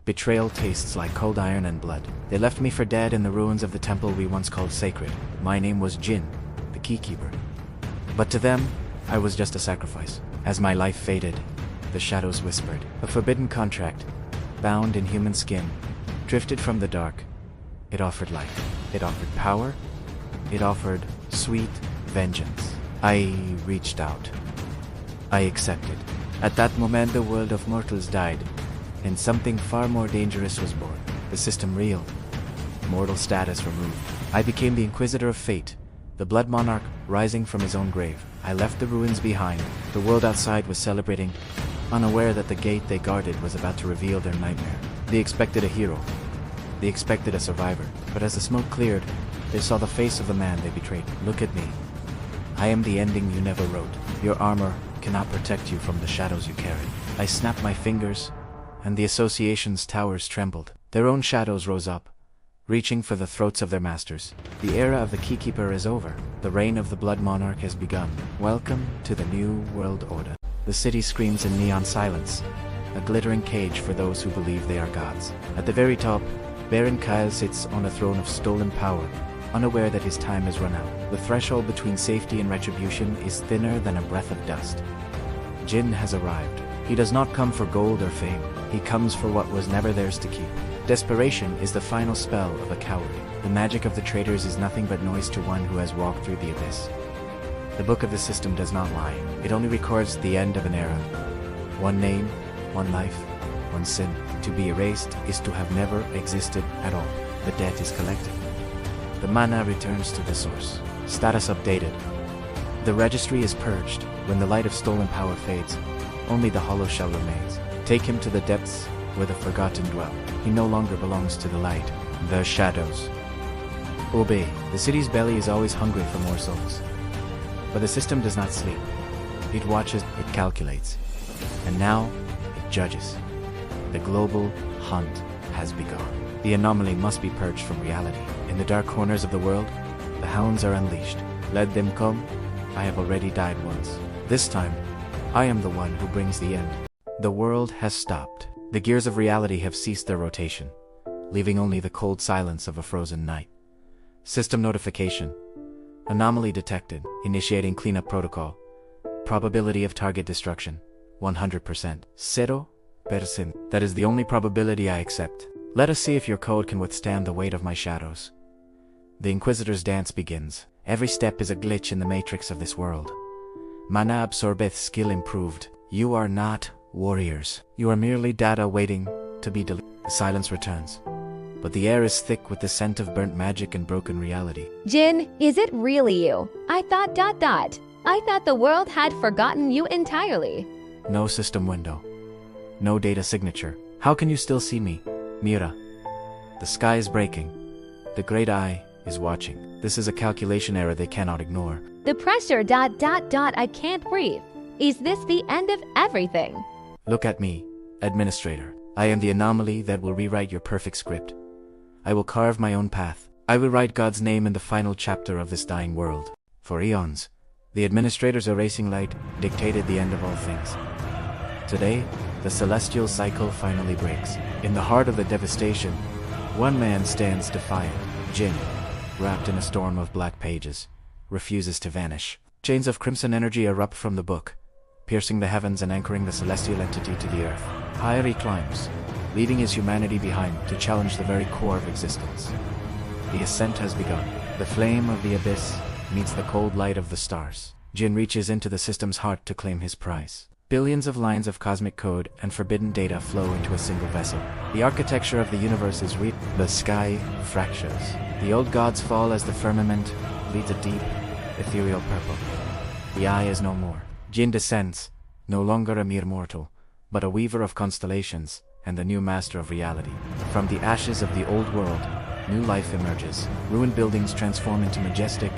Betrayal tastes like cold iron and blood. They left me for dead in the ruins of the temple we once called sacred. My name was Jin, the Keykeeper. But to them, I was just a sacrifice. As my life faded, the shadows whispered. A forbidden contract, bound in human skin, drifted from the dark. It offered life. It offered power. It offered sweet vengeance. I reached out. I accepted. At that moment, the world of mortals died, and something far more dangerous was born. The system reeled. Mortal status removed. I became the Inquisitor of Fate, the Blood Monarch rising from his own grave. I left the ruins behind. The world outside was celebrating, unaware that the gate they guarded was about to reveal their nightmare. They expected a hero. They expected a survivor. But as the smoke cleared, they saw the face of the man they betrayed. Look at me. I am the ending you never wrote. Your armor cannot protect you from the shadows you carry. I snapped my fingers, and the Association's towers trembled. Their own shadows rose up, reaching for the throats of their masters. The era of the Keykeeper is over. The reign of the Blood Monarch has begun. Welcome to the New World Order. The city screams in neon silence, a glittering cage for those who believe they are gods. At the very top, Baron Kyle sits on a throne of stolen power, unaware that his time has run out. The threshold between safety and retribution is thinner than a breath of dust. Jin has arrived. He does not come for gold or fame. He comes for what was never theirs to keep. Desperation is the final spell of a coward. The magic of the traitors is nothing but noise to one who has walked through the abyss. The book of the system does not lie. It only records the end of an era. One name, one life, one sin. To be erased is to have never existed at all. The debt is collected. The mana returns to the source. Status updated. The registry is purged. When the light of stolen power fades, only the hollow shell remains. Take him to the depths where the forgotten dwell. He no longer belongs to the light. The shadows. Obey. The city's belly is always hungry for more souls. But the system does not sleep. It watches, it calculates. And now, it judges. The global hunt has begun. The anomaly must be purged from reality. In the dark corners of the world, the hounds are unleashed. Let them come. I have already died once. This time, I am the one who brings the end. The world has stopped. The gears of reality have ceased their rotation, leaving only the cold silence of a frozen night. System notification. Anomaly detected. Initiating cleanup protocol. Probability of target destruction, 100%. 0%. That is the only probability I accept. Let us see if your code can withstand the weight of my shadows. The Inquisitor's dance begins. Every step is a glitch in the matrix of this world. Mana absorbeth, skill improved. You are not warriors. You are merely data waiting to be deleted. The silence returns, but the air is thick with the scent of burnt magic and broken reality. Jin, is it really you? I thought ... I thought the world had forgotten you entirely. No system window. No data signature. How can you still see me, Mira? The sky is breaking. The great eye is watching. This is a calculation error they cannot ignore. The pressure ... I can't breathe. Is this the end of everything? Look at me, Administrator. I am the anomaly that will rewrite your perfect script. I will carve my own path. I will write God's name in the final chapter of this dying world. For eons, the Administrator's erasing light dictated the end of all things. Today, the celestial cycle finally breaks. In the heart of the devastation, one man stands defiant. Jin, wrapped in a storm of black pages, refuses to vanish. Chains of crimson energy erupt from the book, piercing the heavens and anchoring the celestial entity to the earth. Higher he climbs, leaving his humanity behind to challenge the very core of existence. The ascent has begun. The flame of the abyss meets the cold light of the stars. Jin reaches into the system's heart to claim his prize. Billions of lines of cosmic code and forbidden data flow into a single vessel. The architecture of the universe is the sky fractures. The old gods fall as the firmament bleeds a deep, ethereal purple. The eye is no more. Jin descends, no longer a mere mortal, but a weaver of constellations and the new master of reality. From the ashes of the old world, new life emerges. Ruined buildings transform into majestic,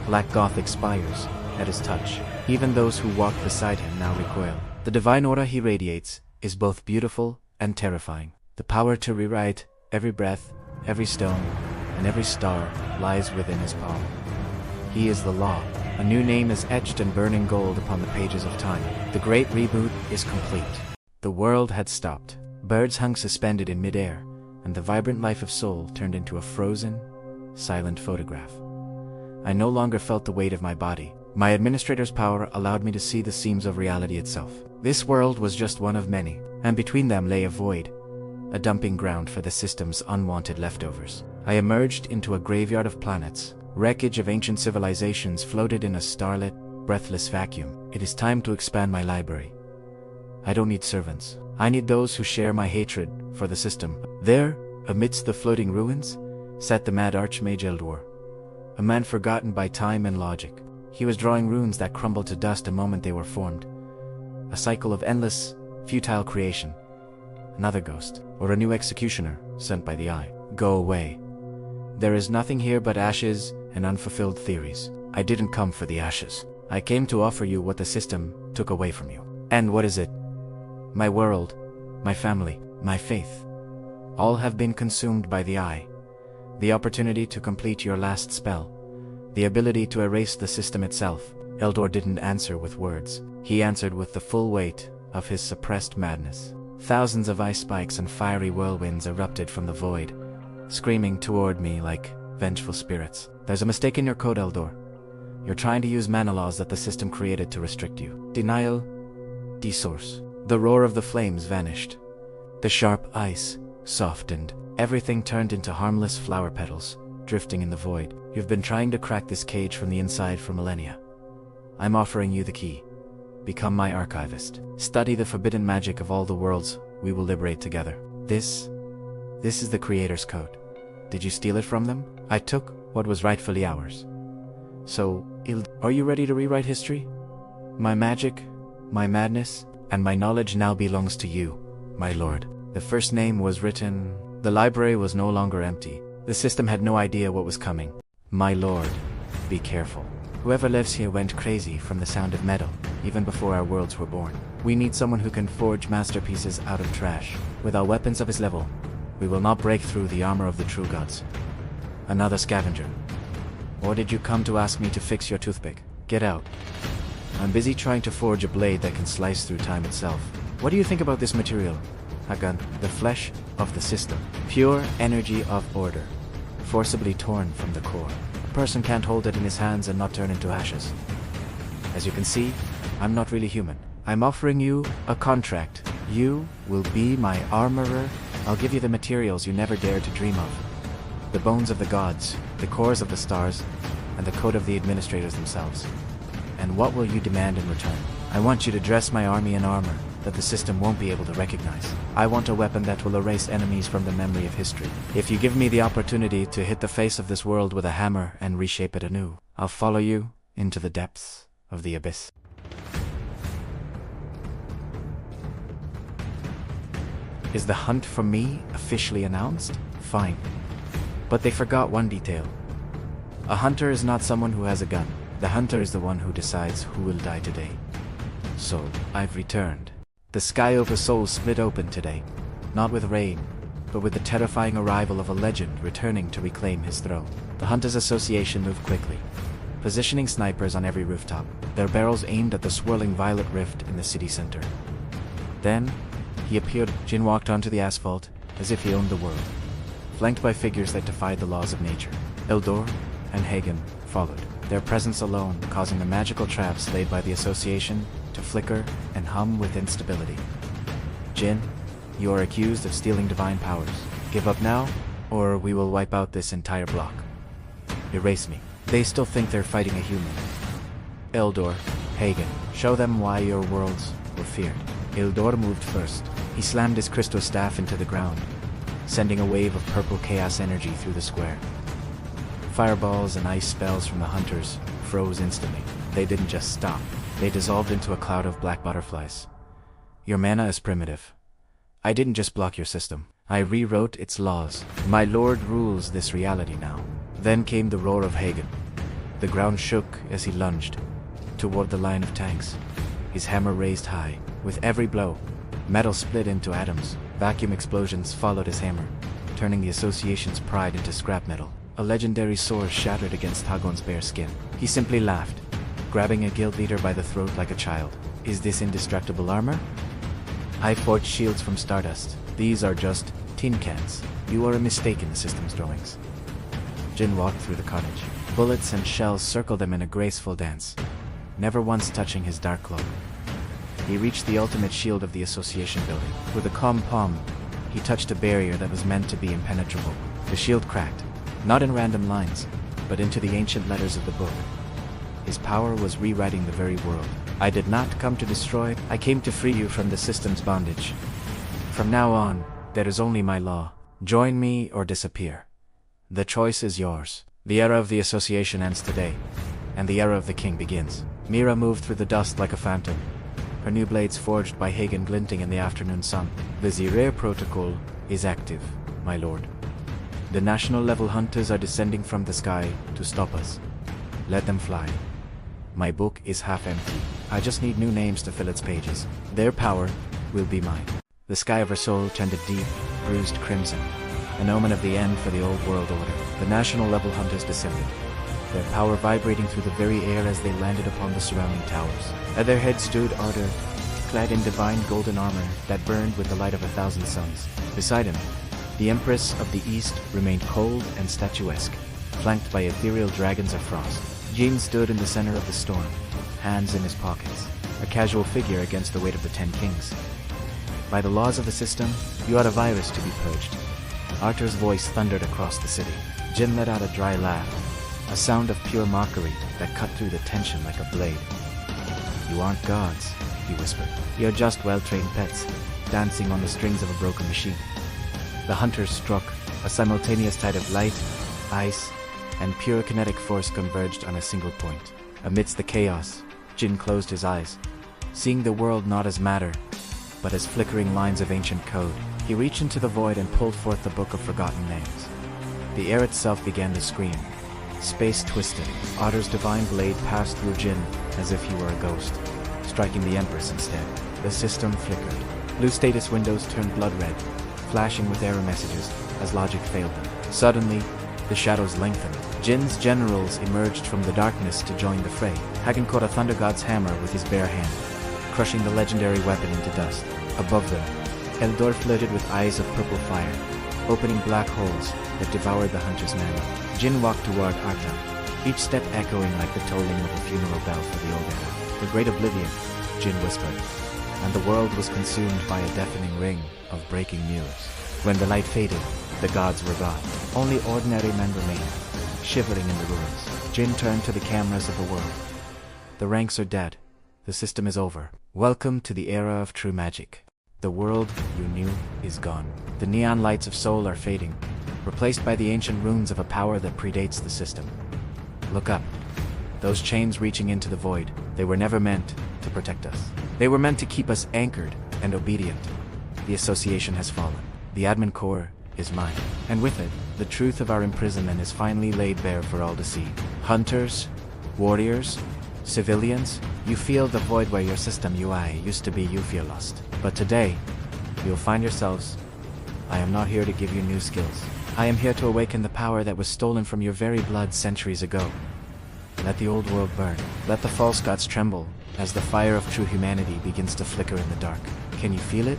black Gothic spires at his touch. Even those who walk beside him now recoil. The divine aura he radiates is both beautiful and terrifying. The power to rewrite every breath, every stone, and every star lies within his palm. He is the law. A new name is etched in burning gold upon the pages of time. The great reboot is complete. The world had stopped. Birds hung suspended in midair, and the vibrant life of Sol turned into a frozen, silent photograph. I no longer felt the weight of my body. My administrator's power allowed me to see the seams of reality itself. This world was just one of many, and between them lay a void, a dumping ground for the system's unwanted leftovers. I emerged into a graveyard of planets. Wreckage of ancient civilizations floated in a starlit, breathless vacuum. It is time to expand my library. I don't need servants. I need those who share my hatred for the system. There, amidst the floating ruins, sat the mad archmage Eldor, a man forgotten by time and logic. He was drawing runes that crumbled to dust the moment they were formed. A cycle of endless, futile creation. Another ghost, or a new executioner, sent by the Eye. Go away. There is nothing here but ashes and unfulfilled theories. I didn't come for the ashes. I came to offer you what the system took away from you. And what is it? My world, my family, my faith. All have been consumed by the Eye. The opportunity to complete your last spell. The ability to erase the system itself. Eldor didn't answer with words. He answered with the full weight of his suppressed madness. Thousands of ice spikes and fiery whirlwinds erupted from the void, screaming toward me like vengeful spirits. There's a mistake in your code, Eldor. You're trying to use mana laws that the system created to restrict you. Denial, desource. The roar of the flames vanished. The sharp ice softened. Everything turned into harmless flower petals, drifting in the void. You've been trying to crack this cage from the inside for millennia. I'm offering you the key. Become my archivist. Study the forbidden magic of all the worlds we will liberate together. This is the Creator's Code. Did you steal it from them? I took what was rightfully ours. So, are you ready to rewrite history? My magic, my madness, and my knowledge now belongs to you, my lord. The first name was written. The library was no longer empty. The system had no idea what was coming. My lord, be careful. Whoever lives here went crazy from the sound of metal, even before our worlds were born. We need someone who can forge masterpieces out of trash. With our weapons of his level, we will not break through the armor of the true gods. Another scavenger. Or did you come to ask me to fix your toothpick? Get out. I'm busy trying to forge a blade that can slice through time itself. What do you think about this material? Hagen, the flesh of the system. Pure energy of order. Forcibly torn from the core. A person can't hold it in his hands and not turn into ashes. As you can see, I'm not really human. I'm offering you a contract. You will be my armorer. I'll give you the materials you never dared to dream of. The bones of the gods, the cores of the stars, and the code of the administrators themselves. And what will you demand in return? I want you to dress my army in armor that the system won't be able to recognize. I want a weapon that will erase enemies from the memory of history. If you give me the opportunity to hit the face of this world with a hammer and reshape it anew, I'll follow you into the depths of the abyss. Is the hunt for me officially announced? Fine. But they forgot one detail. A hunter is not someone who has a gun. The hunter is the one who decides who will die today. So, I've returned. The sky over Seoul split open today, not with rain, but with the terrifying arrival of a legend returning to reclaim his throne. The Hunters Association moved quickly, positioning snipers on every rooftop, their barrels aimed at the swirling violet rift in the city center. Then, he appeared. Jin walked onto the asphalt, as if he owned the world, flanked by figures that defied the laws of nature. Eldor and Hagen followed, their presence alone causing the magical traps laid by the Association to flicker and hum with instability. Jin, you are accused of stealing divine powers. Give up now, or we will wipe out this entire block. Erase me. They still think they're fighting a human. Eldor, Hagen, show them why your worlds were feared. Eldor moved first. He slammed his crystal staff into the ground, sending a wave of purple chaos energy through the square. Fireballs and ice spells from the hunters froze instantly. They didn't just stop. They dissolved into a cloud of black butterflies. Your mana is primitive. I didn't just block your system. I rewrote its laws. My lord rules this reality now. Then came the roar of Hagen. The ground shook as he lunged toward the line of tanks, his hammer raised high. With every blow, metal split into atoms. Vacuum explosions followed his hammer, turning the Association's pride into scrap metal. A legendary sword shattered against Hagon's bare skin. He simply laughed, grabbing a guild leader by the throat like a child. Is this indestructible armor? I forged shields from stardust. These are just tin cans. You are a mistake in the system's drawings. Jin walked through the cottage. Bullets and shells circled him in a graceful dance, never once touching his dark cloak. He reached the ultimate shield of the Association building. With a calm palm, he touched a barrier that was meant to be impenetrable. The shield cracked, not in random lines, but into the ancient letters of the book. His power was rewriting the very world. I did not come to destroy, I came to free you from the system's bondage. From now on, there is only my law. Join me or disappear. The choice is yours. The era of the Association ends today, and the era of the King begins. Mira moved through the dust like a phantom, her new blades forged by Hagen glinting in the afternoon sun. The Zirair protocol is active, my lord. The national level hunters are descending from the sky to stop us. Let them fly. My book is half empty. I just need new names to fill its pages. Their power will be mine. The sky of her soul turned a deep, bruised crimson, an omen of the end for the old world order. The national level hunters descended, their power vibrating through the very air as they landed upon the surrounding towers. At their head stood Ardor, clad in divine golden armor that burned with the light of 1,000 suns. Beside him, the Empress of the East remained cold and statuesque, flanked by ethereal dragons of frost. Jin stood in the center of the storm, hands in his pockets, a casual figure against the weight of the 10 kings. By the laws of the system, you are a virus to be purged. Arthur's voice thundered across the city. Jin let out a dry laugh, a sound of pure mockery that cut through the tension like a blade. You aren't gods, he whispered. You're just well-trained pets, dancing on the strings of a broken machine. The hunters struck. A simultaneous tide of light, ice, and pure kinetic force converged on a single point. Amidst the chaos, Jin closed his eyes, seeing the world not as matter, but as flickering lines of ancient code. He reached into the void and pulled forth the book of forgotten names. The air itself began to scream. Space twisted. Otter's divine blade passed through Jin as if he were a ghost, striking the Empress instead. The system flickered. Blue status windows turned blood red, flashing with error messages as logic failed them. Suddenly, the shadows lengthened. Jin's generals emerged from the darkness to join the fray. Hagen caught a Thunder God's hammer with his bare hand, crushing the legendary weapon into dust. Above them, Eldor flirted with eyes of purple fire, opening black holes that devoured the hunter's marrow. Jin walked toward Arta, each step echoing like the tolling of a funeral bell for the old era. The great oblivion, Jin whispered, and the world was consumed by a deafening ring of breaking news. When the light faded, the gods were gone. Only ordinary men remained, shivering in the ruins. Jin turned to the cameras of the world. The ranks are dead. The system is over. Welcome to the era of true magic. The world you knew is gone. The neon lights of Seoul are fading, replaced by the ancient runes of a power that predates the system. Look up. Those chains reaching into the void, they were never meant to protect us. They were meant to keep us anchored and obedient. The Association has fallen. The admin core is mine. And with it, the truth of our imprisonment is finally laid bare for all to see. Hunters, warriors, civilians, you feel the void where your system UI used to be. You feel lost. But today, you'll find yourselves. I am not here to give you new skills. I am here to awaken the power that was stolen from your very blood centuries ago. Let the old world burn. Let the false gods tremble as the fire of true humanity begins to flicker in the dark. Can you feel it?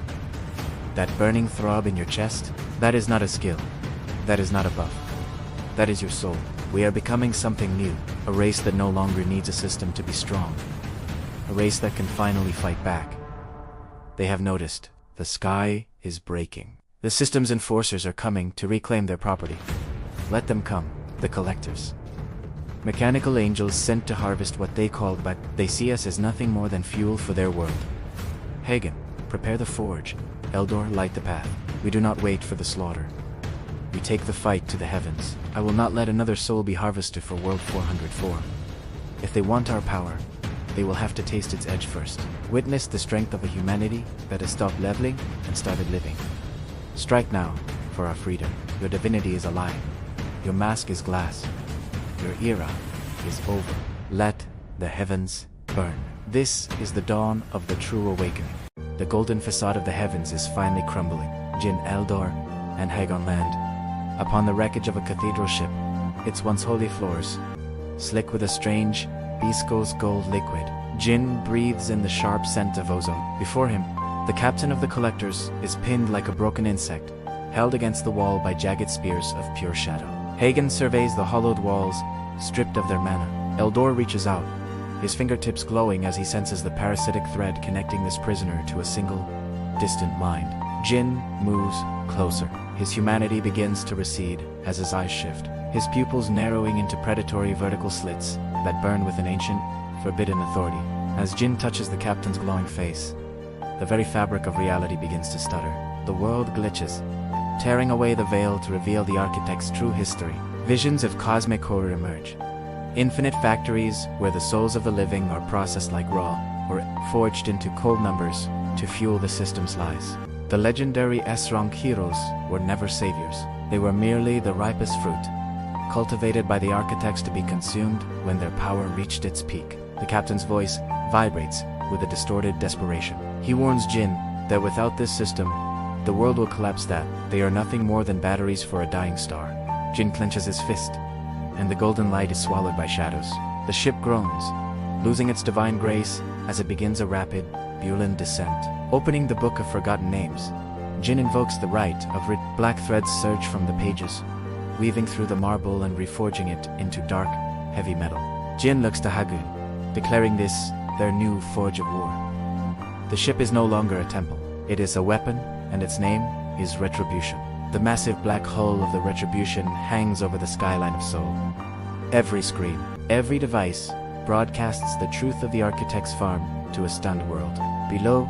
That burning throb in your chest? That is not a skill. That is not a buff. That is your soul. We are becoming something new. A race that no longer needs a system to be strong. A race that can finally fight back. They have noticed. The sky is breaking. The system's enforcers are coming to reclaim their property. Let them come. The collectors. Mechanical angels sent to harvest what they called, but they see us as nothing more than fuel for their world. Hagen, prepare the forge. Eldor, light the path. We do not wait for the slaughter. We take the fight to the heavens. I will not let another soul be harvested for World 404. If they want our power, they will have to taste its edge first. Witness the strength of a humanity that has stopped leveling and started living. Strike now for our freedom. Your divinity is alive. Your mask is glass. Your era is over. Let the heavens burn. This is the dawn of the true awakening. The golden facade of the heavens is finally crumbling. Jin, Eldor, and Hagen land upon the wreckage of a cathedral ship. Its once holy floors, slick with a strange, viscous gold liquid. Jin breathes in the sharp scent of ozone. Before him, The captain of the collectors is pinned like a broken insect, held against the wall by jagged spears of pure shadow. Hagen surveys the hollowed walls, stripped of their mana. Eldor reaches out, his fingertips glowing as he senses the parasitic thread connecting this prisoner to a single, distant mind. Jin moves closer. His humanity begins to recede as his eyes shift, his pupils narrowing into predatory vertical slits that burn with an ancient, forbidden authority. As Jin touches the captain's glowing face, the very fabric of reality begins to stutter. The world glitches, tearing away the veil to reveal the architect's true history. Visions of cosmic horror emerge. Infinite factories where the souls of the living are processed like raw, or forged into cold numbers to fuel the system's lies. The legendary S-rank heroes were never saviors. They were merely the ripest fruit, cultivated by the architects to be consumed when their power reached its peak. The captain's voice vibrates with a distorted desperation. He warns Jin that without this system, the world will collapse, that they are nothing more than batteries for a dying star. Jin clenches his fist, and the golden light is swallowed by shadows. The ship groans, losing its divine grace as it begins a rapid, Bulan descent. Opening the Book of Forgotten Names, Jin invokes the right of black threads surge from the pages, weaving through the marble and reforging it into dark, heavy metal. Jin looks to Hagen, declaring this their new forge of war. The ship is no longer a temple. It is a weapon, and its name is Retribution. The massive black hull of the Retribution hangs over the skyline of Seoul. Every screen, every device, broadcasts the truth of the architect's farm to a stunned world. Below,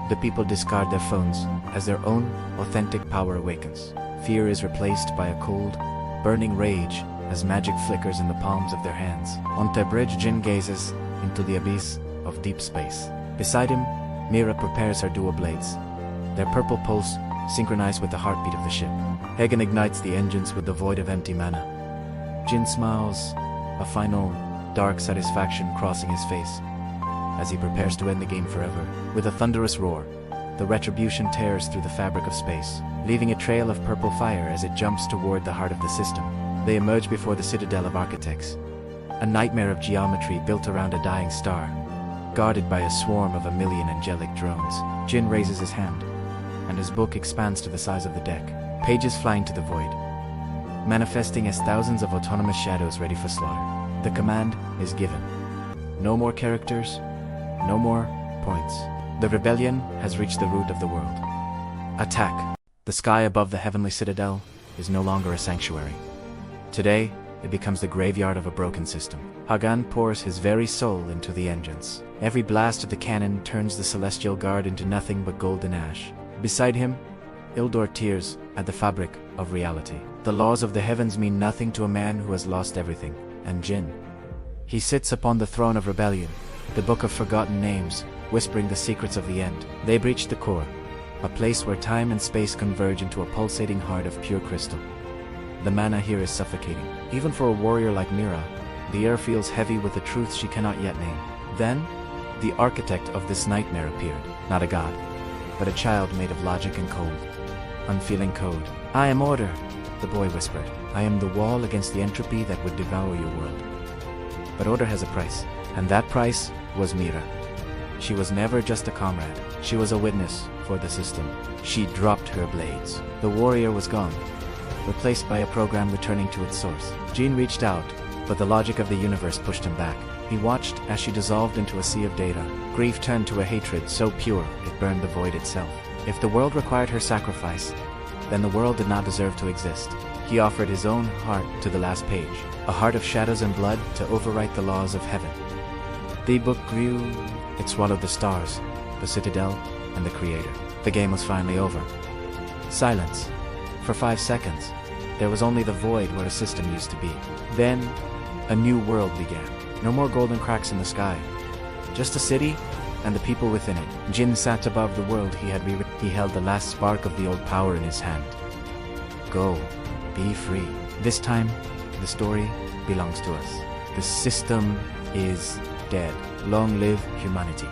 the people discard their phones as their own authentic power awakens. Fear is replaced by a cold, burning rage as magic flickers in the palms of their hands. On the bridge, Jin gazes into the abyss of deep space. Beside him, Mira prepares her dual blades, their purple pulse synchronized with the heartbeat of the ship. Hagen ignites the engines with the void of empty mana. Jin smiles, a final, dark satisfaction crossing his face, as he prepares to end the game forever. With a thunderous roar, the Retribution tears through the fabric of space, leaving a trail of purple fire as it jumps toward the heart of the system. They emerge before the Citadel of Architects, a nightmare of geometry built around a dying star, guarded by a swarm of 1,000,000 angelic drones. Jin raises his hand, and his book expands to the size of the deck, pages flying to the void, manifesting as thousands of autonomous shadows ready for slaughter. The command is given. No more characters, no more points. The rebellion has reached the root of the world. Attack! The sky above the heavenly citadel is no longer a sanctuary. Today, it becomes the graveyard of a broken system. Hagen pours his very soul into the engines. Every blast of the cannon turns the Celestial Guard into nothing but golden ash. Beside him, Eldor tears at the fabric of reality. The laws of the heavens mean nothing to a man who has lost everything. And Jin, he sits upon the throne of rebellion, the Book of Forgotten Names, whispering the secrets of the end. They breach the core, a place where time and space converge into a pulsating heart of pure crystal. The mana here is suffocating. Even for a warrior like Mira, the air feels heavy with the truths she cannot yet name. Then, the architect of this nightmare appeared. Not a god, but a child made of logic and cold, unfeeling code. "I am order," the boy whispered. "I am the wall against the entropy that would devour your world." But order has a price, and that price was Mira. She was never just a comrade. She was a witness for the system. She dropped her blades. The warrior was gone, replaced by a program returning to its source. Jin reached out, but the logic of the universe pushed him back. He watched as she dissolved into a sea of data. Grief turned to a hatred so pure it burned the void itself. If the world required her sacrifice, then the world did not deserve to exist. He offered his own heart to the last page, a heart of shadows and blood to overwrite the laws of heaven. The book grew. It swallowed the stars, the citadel, and the creator. The game was finally over. Silence. For 5 seconds, there was only the void where a system used to be. Then, a new world began. No more golden cracks in the sky. Just a city and the people within it. Jin sat above the world he had rewritten. He held the last spark of the old power in his hand. Go. Be free. This time, the story belongs to us. The system is dead. Long live humanity.